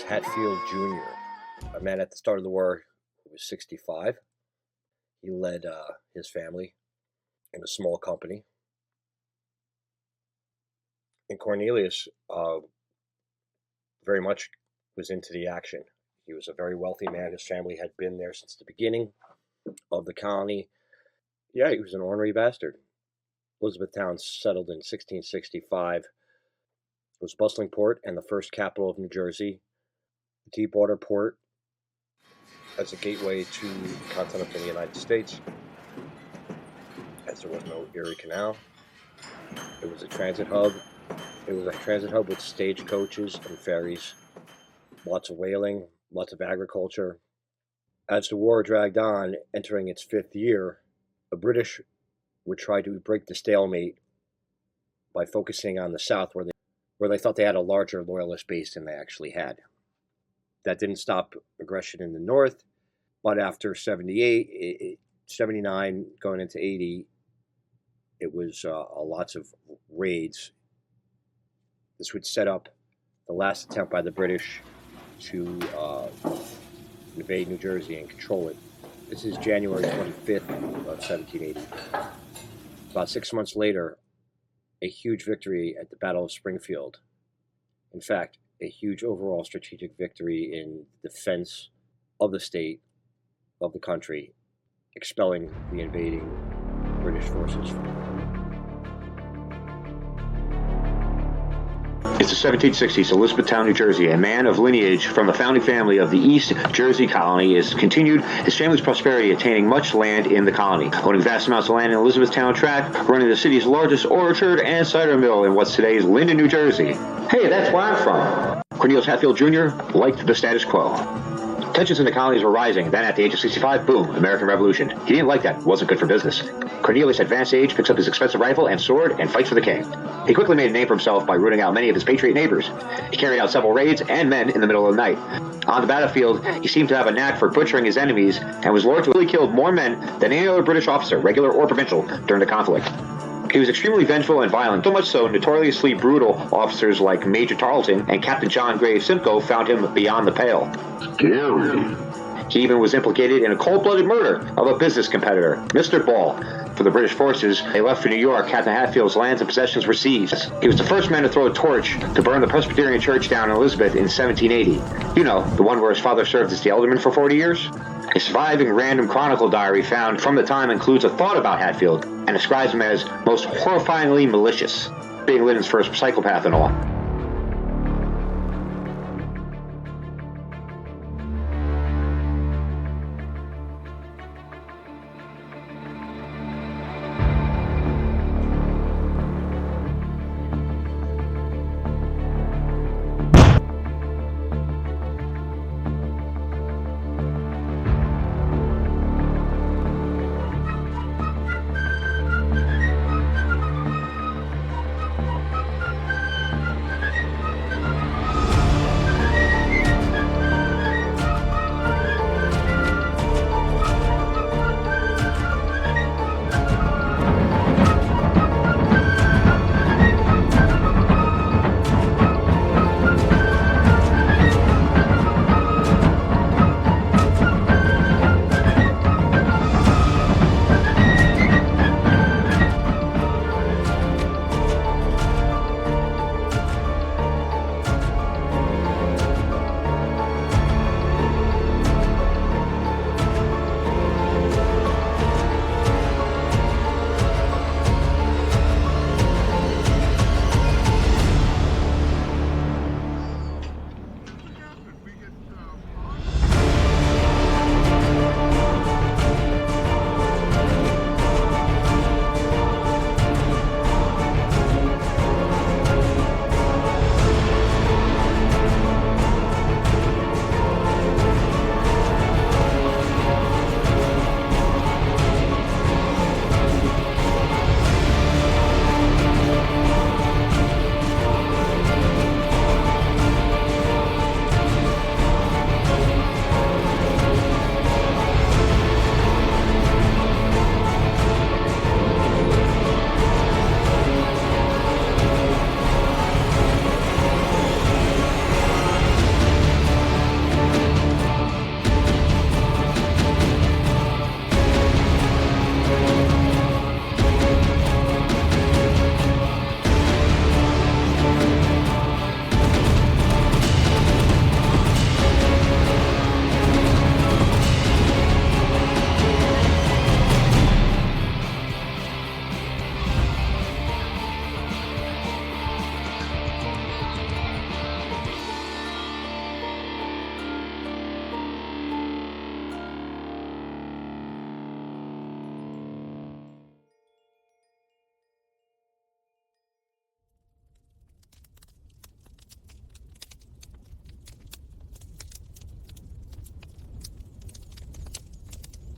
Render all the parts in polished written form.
Hatfield Jr., a man at the start of the war who was 65. He led his family in a small company. And Cornelious very much was into the action. He was a very wealthy man. His family had been there since the beginning of the colony. Yeah, he was an ornery bastard. Elizabethtown settled in 1665. It was a bustling port and the first capital of New Jersey. Deepwater port as a gateway to the continental United States, as there was no Erie Canal. It was a transit hub. It was a transit hub with stagecoaches and ferries, lots of whaling, lots of agriculture. As the war dragged on, entering its fifth year, the British would try to break the stalemate by focusing on the South, where they thought they had a larger Loyalist base than they actually had. That didn't stop aggression in the North, but after 78, 79, going into 80, it was lots of raids. This would set up the last attempt by the British to invade New Jersey and control it. This is January 25th of 1780. About 6 months later, a huge victory at the Battle of Springfield. In fact, a huge overall strategic victory in defense of the state, of the country, expelling the invading British forces. It's the 1760s, Elizabethtown, New Jersey. A man of lineage from the founding family of the East Jersey colony is continued his family's prosperity, attaining much land in the colony, owning vast amounts of land in Elizabethtown tract, running the city's largest orchard and cider mill in what's today's Linden, New Jersey. Hey, that's where I'm from. Cornelious Hatfield Jr. liked the status quo. Tensions in the colonies were rising. Then at the age of 65, boom, American Revolution. He didn't like that. It wasn't good for business. Cornelius, at advanced age, picks up his expensive rifle and sword and fights for the king. He quickly made a name for himself by rooting out many of his patriot neighbors. He carried out several raids and men in the middle of the night. On the battlefield, he seemed to have a knack for butchering his enemies and was lordly killed more men than any other British officer, regular or provincial, during the conflict. He was extremely vengeful and violent, so much so notoriously brutal officers like Major Tarleton and Captain John Graves Simcoe found him beyond the pale. Scary. He even was implicated in a cold-blooded murder of a business competitor, Mr. Ball. For the British forces, they left for New York. Captain Hatfield's lands and possessions were seized. He was the first man to throw a torch to burn the Presbyterian church down in Elizabeth in 1780. You know, the one where his father served as the alderman for 40 years? A surviving random chronicle diary found from the time includes a thought about Hatfield and describes him as most horrifyingly malicious, being Linden's first psychopath and all.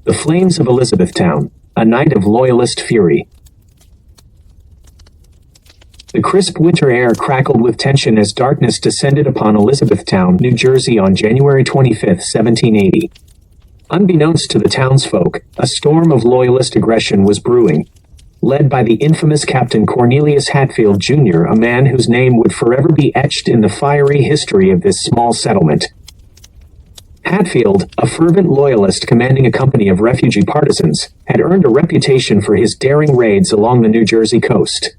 The Flames of Elizabethtown, a night of Loyalist fury. The crisp winter air crackled with tension as darkness descended upon Elizabethtown, New Jersey on January 25, 1780. Unbeknownst to the townsfolk, a storm of Loyalist aggression was brewing, led by the infamous Captain Cornelious Hatfield, Jr., a man whose name would forever be etched in the fiery history of this small settlement. Hatfield, a fervent Loyalist commanding a company of refugee partisans, had earned a reputation for his daring raids along the New Jersey coast.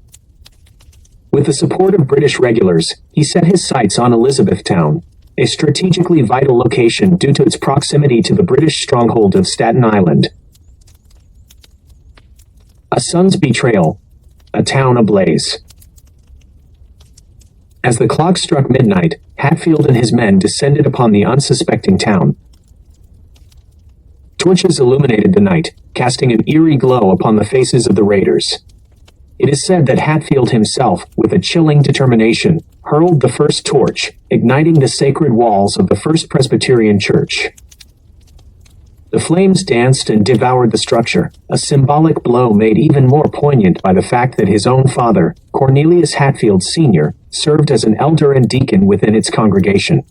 With the support of British regulars, he set his sights on Elizabethtown, a strategically vital location due to its proximity to the British stronghold of Staten Island. A son's betrayal, a town ablaze. As the clock struck midnight, Hatfield and his men descended upon the unsuspecting town. Torches illuminated the night, casting an eerie glow upon the faces of the raiders. It is said that Hatfield himself, with a chilling determination, hurled the first torch, igniting the sacred walls of the First Presbyterian Church. The flames danced and devoured the structure, a symbolic blow made even more poignant by the fact that his own father, Cornelius Hatfield Sr., served as an elder and deacon within its congregation.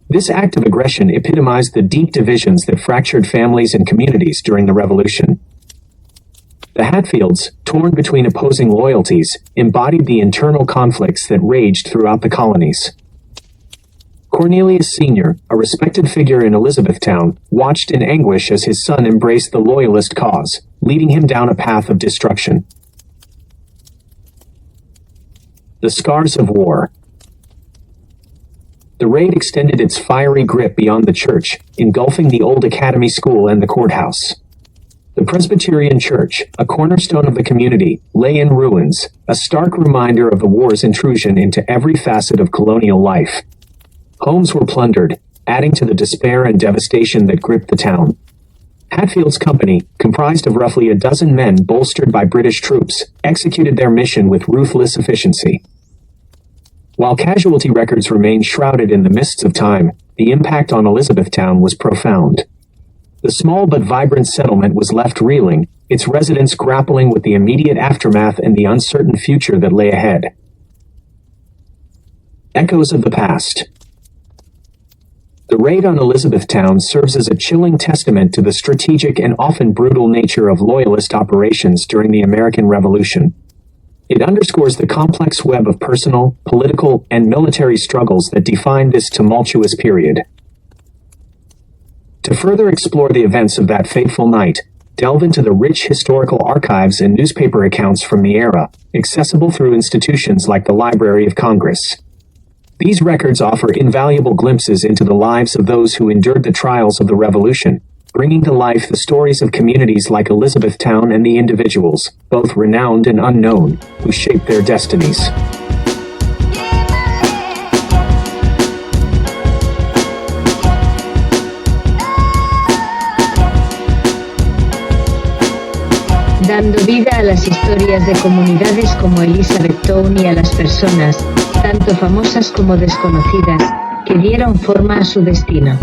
This act of aggression epitomized the deep divisions that fractured families and communities during the Revolution. The Hatfields, torn between opposing loyalties, embodied the internal conflicts that raged throughout the colonies. Cornelius Sr., a respected figure in Elizabethtown, watched in anguish as his son embraced the Loyalist cause, leading him down a path of destruction. The scars of war. The raid extended its fiery grip beyond the church, engulfing the old academy school and the courthouse. The Presbyterian Church, a cornerstone of the community, lay in ruins, a stark reminder of the war's intrusion into every facet of colonial life. Homes were plundered, adding to the despair and devastation that gripped the town. Hatfield's company, comprised of roughly a dozen men bolstered by British troops, executed their mission with ruthless efficiency. While casualty records remained shrouded in the mists of time, the impact on Elizabethtown was profound. The small but vibrant settlement was left reeling, its residents grappling with the immediate aftermath and the uncertain future that lay ahead. Echoes of the past. The raid on Elizabethtown serves as a chilling testament to the strategic and often brutal nature of Loyalist operations during the American Revolution. It underscores the complex web of personal, political, and military struggles that defined this tumultuous period. To further explore the events of that fateful night, delve into the rich historical archives and newspaper accounts from the era, accessible through institutions like the Library of Congress. These records offer invaluable glimpses into the lives of those who endured the trials of the Revolution, bringing to life the stories of communities like Elizabethtown and the individuals, both renowned and unknown, who shaped their destinies. Dando vida a las historias de comunidades como Elizabethtown y a las personas, tanto famosas como desconocidas, que dieron forma a su destino.